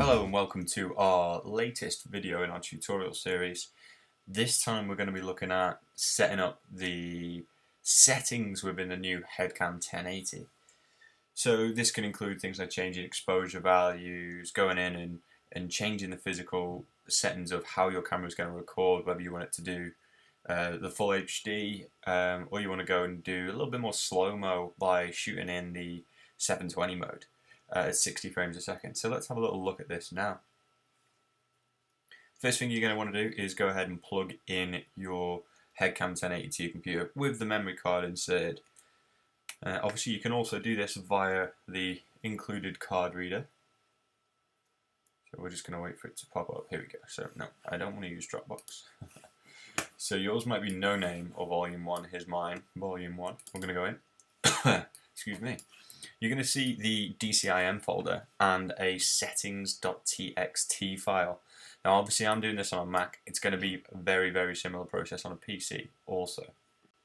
Hello and welcome to our latest video in our tutorial series. This time we're going to be looking at setting up the settings within the new HEDCAM 1080. So this can include things like changing exposure values, going in and changing the physical settings of how your camera is going to record, whether you want it to do the full HD or you want to go and do a little bit more slow-mo by shooting in the 720 mode. At 60 frames a second. So let's have a little look at this now. First thing you're going to want to do is go ahead and plug in your HEDCAM 1080 to your computer with the memory card inserted. Obviously you can also do this via the included card reader. So we're just going to wait for it to pop up. Here we go. So no, I don't want to use Dropbox. So yours might be no name or volume 1. Here's mine, volume 1. We're going to go in. Excuse me. You're going to see the DCIM folder and a settings.txt file. Now obviously I'm doing this on a Mac. It's going to be a very similar process on a PC also.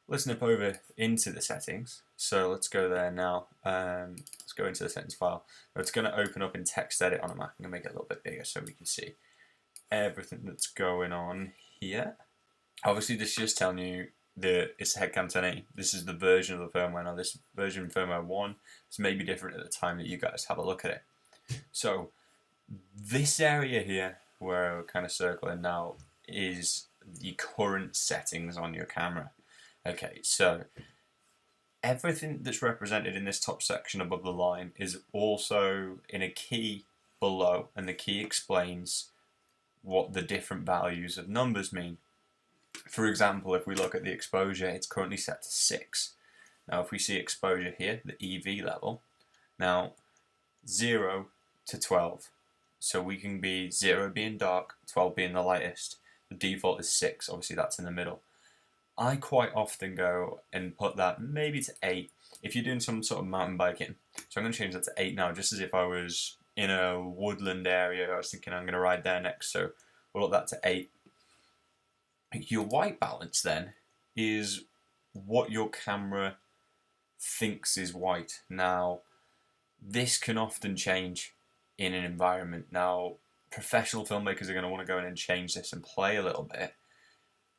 Let's nip over into the settings. So let's go there now. Let's go into the settings file. Now it's going to open up in text edit on a Mac. I'm going to make it a little bit bigger so we can see everything that's going on here. Obviously this is just telling you it's the HEDCAM 1080. This is the version of the firmware. Now this version firmware 1 is maybe different at the time that you guys have a look at it. So this area here where we're kind of circling now is the current settings on your camera. Okay, so everything that's represented in this top section above the line is also in a key below, and the key explains what the different values of numbers mean. For example, if we look at the exposure, it's currently set to 6. Now if we see exposure here, the EV level, now 0 to 12. So we can be 0 being dark, 12 being the lightest. The default is 6, obviously that's in the middle. I quite often go and put that maybe to 8 if you're doing some sort of mountain biking. So I'm going to change that to 8 now, just as if I was in a woodland area. I was thinking I'm going to ride there next, so we'll look that to 8. Your white balance then is what your camera thinks is white. Now this can often change in an environment. Now professional filmmakers are going to want to go in and change this and play a little bit.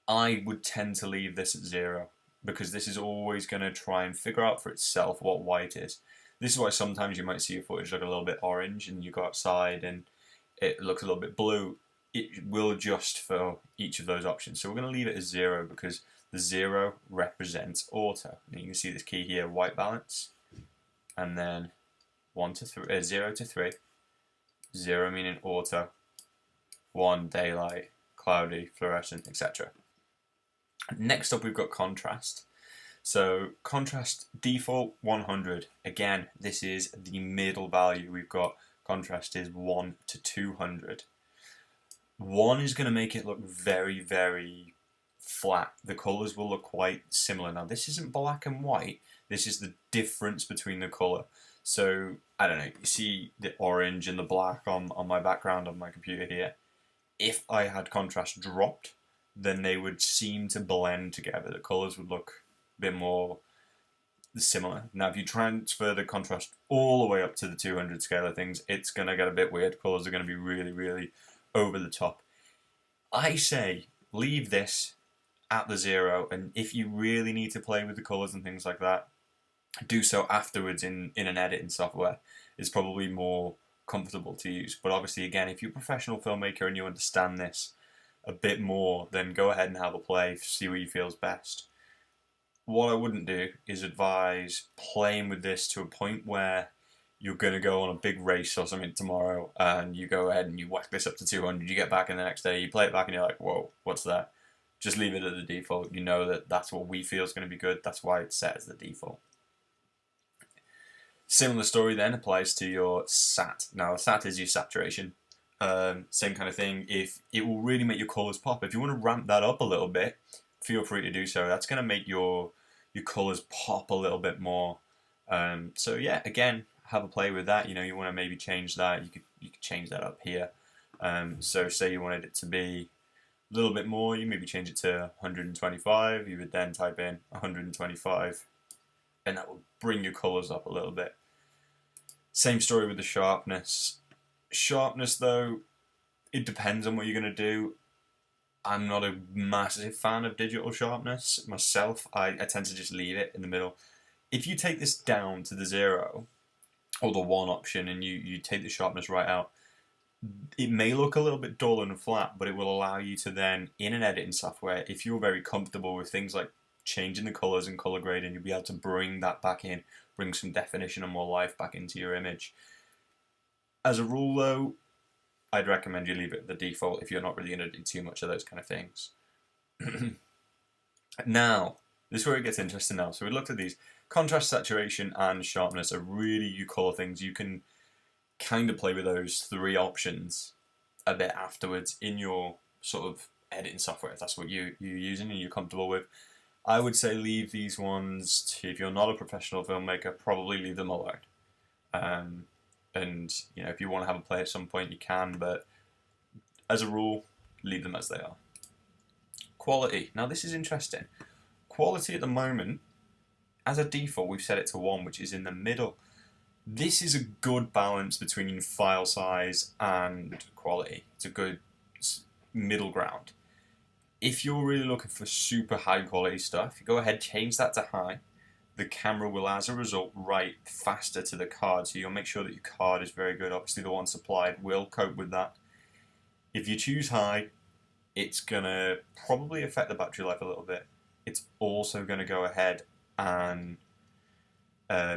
I would tend to leave this at 0 because this is always going to try and figure out for itself what white is. This is why sometimes you might see your footage look a little bit orange and you go outside and it looks a little bit blue. It will adjust for each of those options. So we're going to leave it as 0 because the 0 represents auto. And you can see this key here, white balance, and then 0 to 3, 0 meaning auto, 1 daylight, cloudy, fluorescent, etc. Next up we've got contrast. So contrast default 100. Again, this is the middle value. We've got contrast is 1 to 200. 1 is going to make it look very flat. The colours will look quite similar. Now this isn't black and white, this is the difference between the colour. So I don't know, you see the orange and the black on my background on my computer here. If I had contrast dropped, then they would seem to blend together. The colours would look a bit more similar. Now if you transfer the contrast all the way up to the 200 scale of things, it's going to get a bit weird. Colours are going to be really over the top. I say leave this at the 0, and if you really need to play with the colours and things like that, do so afterwards in an editing software. It's probably more comfortable to use. But obviously again, if you're a professional filmmaker and you understand this a bit more, then go ahead and have a play, see what you feel is best. What I wouldn't do is advise playing with this to a point where you're going to go on a big race or something tomorrow and you go ahead and you whack this up to 200, you get back in the next day, you play it back and you're like, whoa, what's that? Just leave it at the default. You know that that's what we feel is going to be good. That's why it's set as the default. Similar story then applies to your SAT. Now SAT is your saturation. Same kind of thing. If it will really make your colours pop. If you want to ramp that up a little bit, feel free to do so. That's going to make your colours pop a little bit more. So yeah, again, have a play with that. You know, you want to maybe change that. You could change that up here. So say you wanted it to be a little bit more, you maybe change it to 125. You would then type in 125, and that will bring your colours up a little bit. Same story with the sharpness. Sharpness though, it depends on what you're going to do. I'm not a massive fan of digital sharpness myself. I tend to just leave it in the middle. If you take this down to the 0 or the 1 option and you take the sharpness right out, it may look a little bit dull and flat, but it will allow you to then, in an editing software, if you're very comfortable with things like changing the colors and color grading, you'll be able to bring that back in, bring some definition and more life back into your image. As a rule though, I'd recommend you leave it at the default if you're not really going to do too much of those kind of things. Now, this is where it gets interesting now. So we looked at these. Contrast, saturation, and sharpness are really you color things. You can kind of play with those 3 options a bit afterwards in your sort of editing software, if that's what you're using and you're comfortable with. I would say leave these ones to, if you're not a professional filmmaker, probably leave them alone. And you know, if you want to have a play at some point, you can, but as a rule, leave them as they are. Quality. Now this is interesting. Quality at the moment, as a default, we've set it to 1, which is in the middle. This is a good balance between file size and quality. It's a good middle ground. If you're really looking for super high quality stuff, you go ahead, change that to high. The camera will, as a result, write faster to the card, so you'll make sure that your card is very good. Obviously, the one supplied will cope with that. If you choose high, it's going to probably affect the battery life a little bit. It's also going to go ahead and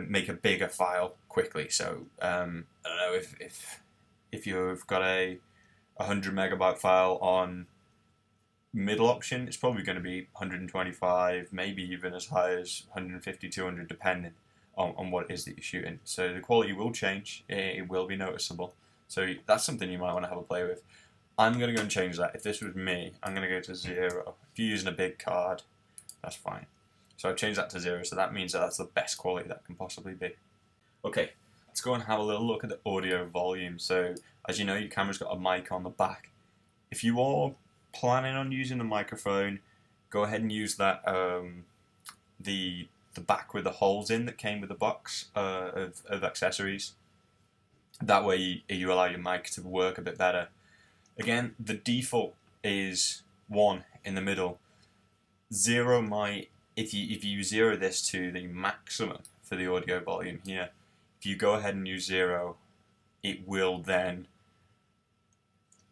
make a bigger file quickly. So I don't know, if you've got a 100 megabyte file on middle option, it's probably going to be 125, maybe even as high as 150, 200, depending on what it is that you're shooting. So the quality will change, it will be noticeable. So that's something you might want to have a play with. I'm going to go and change that. If this was me, I'm going to go to 0. If you're using a big card, that's fine. So I've changed that to 0, so that means that that's the best quality that can possibly be. Okay, let's go and have a little look at the audio volume. So as you know, your camera's got a mic on the back. If you are planning on using the microphone, go ahead and use that the back with the holes in that came with the box of accessories. That way you allow your mic to work a bit better. Again, the default is 1 in the middle. 0 might, if you 0 this to the maximum for the audio volume here, if you go ahead and use 0, it will then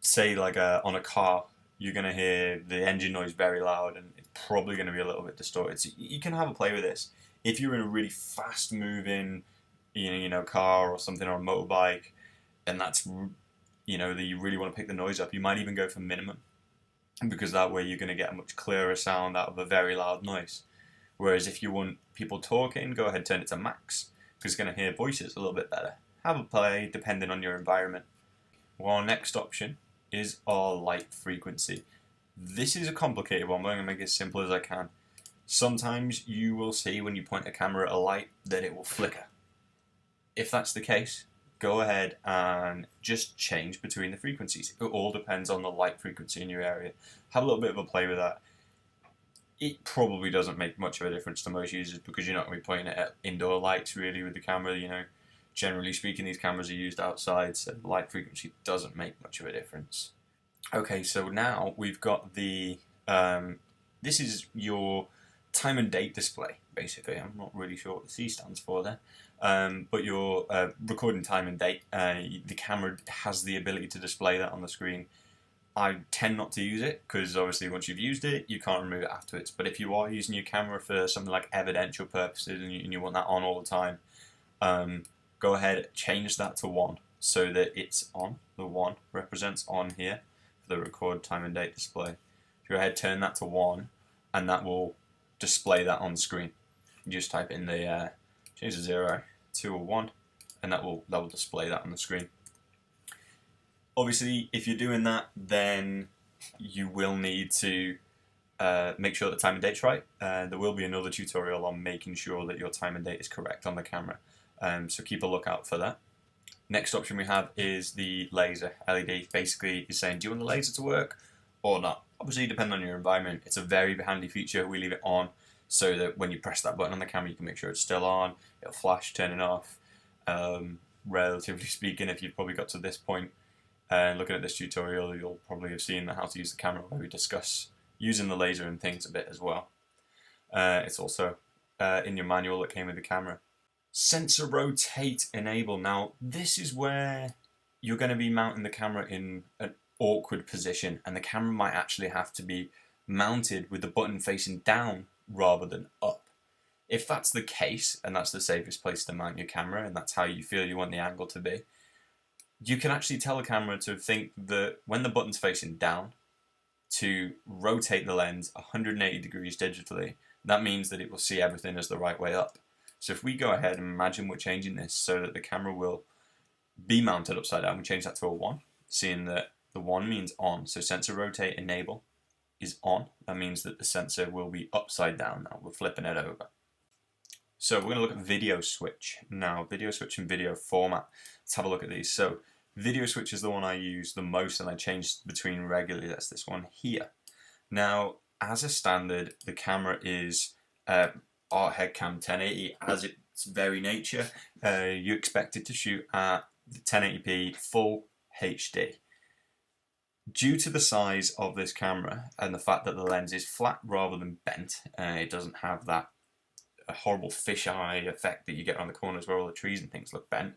say, like on a car, you're going to hear the engine noise very loud and it's probably going to be a little bit distorted. So you can have a play with this. If you're in a really fast moving car or something, or a motorbike, and that's that you really want to pick the noise up, you might even go for minimum, because that way you're going to get a much clearer sound out of a very loud noise. Whereas if you want people talking, go ahead, turn it to max, because you're going to hear voices a little bit better. Have a play depending on your environment. Well, our next option is our light frequency. This is a complicated one, but I'm going to make it as simple as I can. Sometimes you will see when you point a camera at a light that it will flicker. If that's the case, go ahead and just change between the frequencies. It all depends on the light frequency in your area. Have a little bit of a play with that. It probably doesn't make much of a difference to most users, because you're not going to be pointing it at indoor lights really with the camera. Generally speaking, these cameras are used outside, so light frequency doesn't make much of a difference. Okay, so now we've got the this is your time and date display, basically. I'm not really sure what the C stands for there. But you're recording time and date. The camera has the ability to display that on the screen. I tend not to use it, because obviously once you've used it, you can't remove it afterwards. But if you are using your camera for something like evidential purposes and you want that on all the time, go ahead, change that to 1 so that it's on. The 1 represents on here for the record time and date display. Go ahead, turn that to 1, and that will display that on the screen. You just type in the change the 0 to a 1, and that will display that on the screen. Obviously, if you're doing that, then you will need to make sure that time and date's right. There will be another tutorial on making sure that your time and date is correct on the camera, so keep a lookout for that. Next option we have is the laser LED. Basically, is saying, do you want the laser to work or not? Obviously, depending on your environment, it's a very handy feature. We leave it on so that when you press that button on the camera, you can make sure it's still on. It'll flash, turn it off. relatively speaking. If you've probably got to this point and looking at this tutorial, you'll probably have seen how to use the camera, where we discuss using the laser and things a bit as well. It's also in your manual that came with the camera. Sensor rotate enable. Now this is where you're going to be mounting the camera in an awkward position, and the camera might actually have to be mounted with the button facing down rather than up. If that's the case, and that's the safest place to mount your camera, and that's how you feel you want the angle to be, you can actually tell the camera to think that when the button's facing down, to rotate the lens 180 degrees digitally. That means that it will see everything as the right way up. So if we go ahead and imagine we're changing this so that the camera will be mounted upside down, we change that to a 1, seeing that the 1 means on. So sensor rotate enable is on. That means that the sensor will be upside down now. We're flipping it over. So we're going to look at video switch. Now, video switch and video format. Let's have a look at these. So video switch is the one I use the most and I change between regularly. That's this one here. Now, as a standard, the camera is our HEDCAM 1080 as its very nature. You expect it to shoot at 1080p full HD. Due to the size of this camera and the fact that the lens is flat rather than bent, it doesn't have that horrible fisheye effect that you get on the corners where all the trees and things look bent.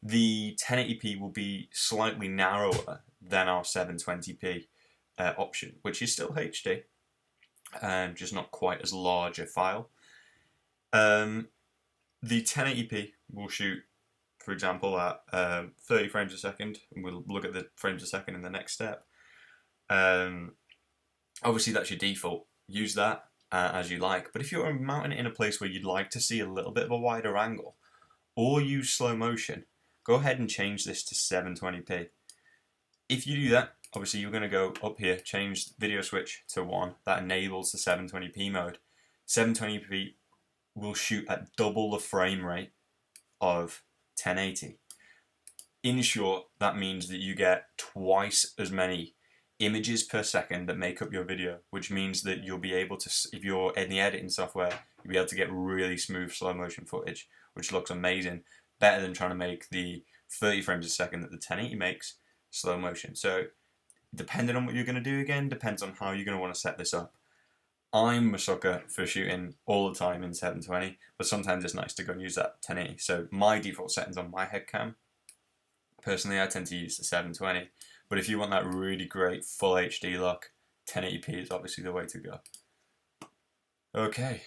The 1080p will be slightly narrower than our 720p option, which is still HD, just not quite as large a file. The 1080p will shoot, for example, at 30 frames a second, and we'll look at the frames a second in the next step. Obviously that's your default, use that as you like, but if you're mounting it in a place where you'd like to see a little bit of a wider angle, or use slow motion, go ahead and change this to 720p. If you do that, obviously you're going to go up here, change video switch to 1, that enables the 720p mode. 720p will shoot at double the frame rate of 1080. In short, that means that you get twice as many images per second that make up your video, which means that you'll be able to, if you're in the editing software, you'll be able to get really smooth slow motion footage, which looks amazing, better than trying to make the 30 frames a second that the 1080 makes slow motion. So depending on what you're going to do, again, depends on how you're going to want to set this up. I'm a sucker for shooting all the time in 720, but sometimes it's nice to go and use that 1080. So my default settings on my HEDCAM, personally I tend to use the 720, but if you want that really great full HD look, 1080p is obviously the way to go. Okay,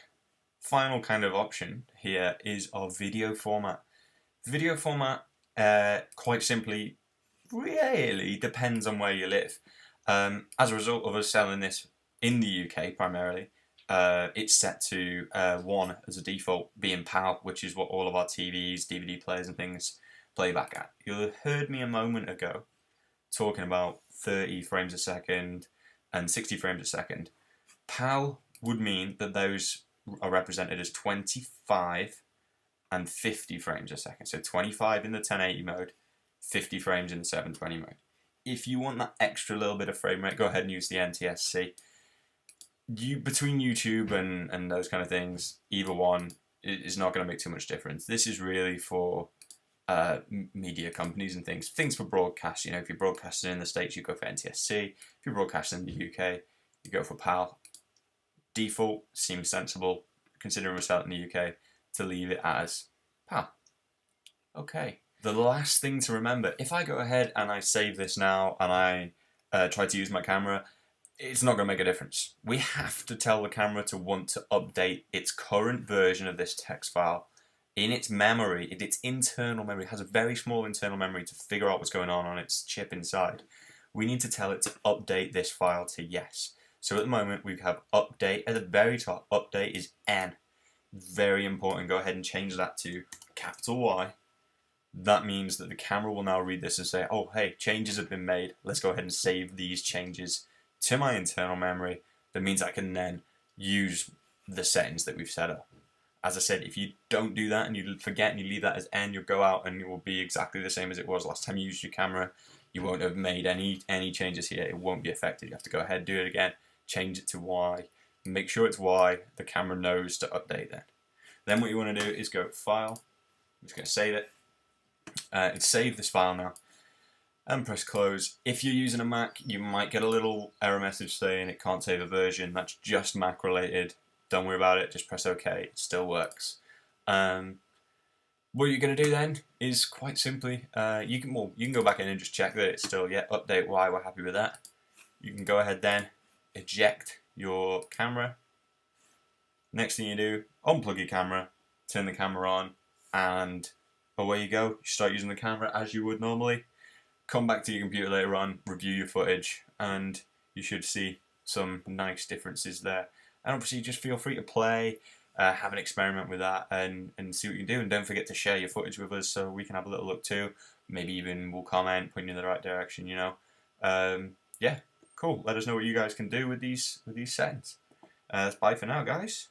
final kind of option here is our video format. Video format, quite simply, really depends on where you live. As a result of us selling this in the UK primarily, it's set to 1 as a default, being PAL, which is what all of our TVs, DVD players and things play back at. You'll have heard me a moment ago talking about 30 frames a second and 60 frames a second. PAL would mean that those are represented as 25 and 50 frames a second. So 25 in the 1080 mode, 50 frames in the 720 mode. If you want that extra little bit of frame rate, go ahead and use the NTSC. Between YouTube and those kind of things, either one is not going to make too much difference. This is really for media companies and things for broadcast. You know, if you're broadcasting in the States, you go for NTSC. If you're broadcasting in the UK, you go for PAL. Default seems sensible, considering we're selling in the UK, to leave it as PAL. Okay. The last thing to remember, if I go ahead and I save this now and I try to use my camera, it's not going to make a difference. We have to tell the camera to want to update its current version of this text file in its memory, in its internal memory. It has a very small internal memory to figure out what's going on its chip inside. We need to tell it to update this file to yes. So at the moment we have update at the very top. Update is N. Very important. Go ahead and change that to capital Y. That means that the camera will now read this and say, oh hey, changes have been made. Let's go ahead and save these changes to my internal memory. That means I can then use the settings that we've set up. As I said, if you don't do that and you forget and you leave that as N, you'll go out and it will be exactly the same as it was last time you used your camera. You won't have made any changes here. It won't be affected. You have to go ahead and do it again, change it to Y, make sure it's Y, the camera knows to update that. Then what you want to do is go File, I'm just going to save it, It's saved this file now. And press close. If you're using a Mac, you might get a little error message saying it can't save a version. That's just Mac related. Don't worry about it. Just press OK. It still works. What you're going to do then is quite simply, you can go back in and just check that it's still update Y. We're happy with that. You can go ahead then, eject your camera. Next thing you do, unplug your camera, turn the camera on, and away you go. You start using the camera as you would normally. Come back to your computer later on, review your footage, and you should see some nice differences there. And obviously just feel free to play, have an experiment with that, and see what you can do. And don't forget to share your footage with us so we can have a little look too. Maybe even we'll comment, point you in the right direction, you know. Yeah, cool. Let us know what you guys can do with these settings. Bye for now, guys.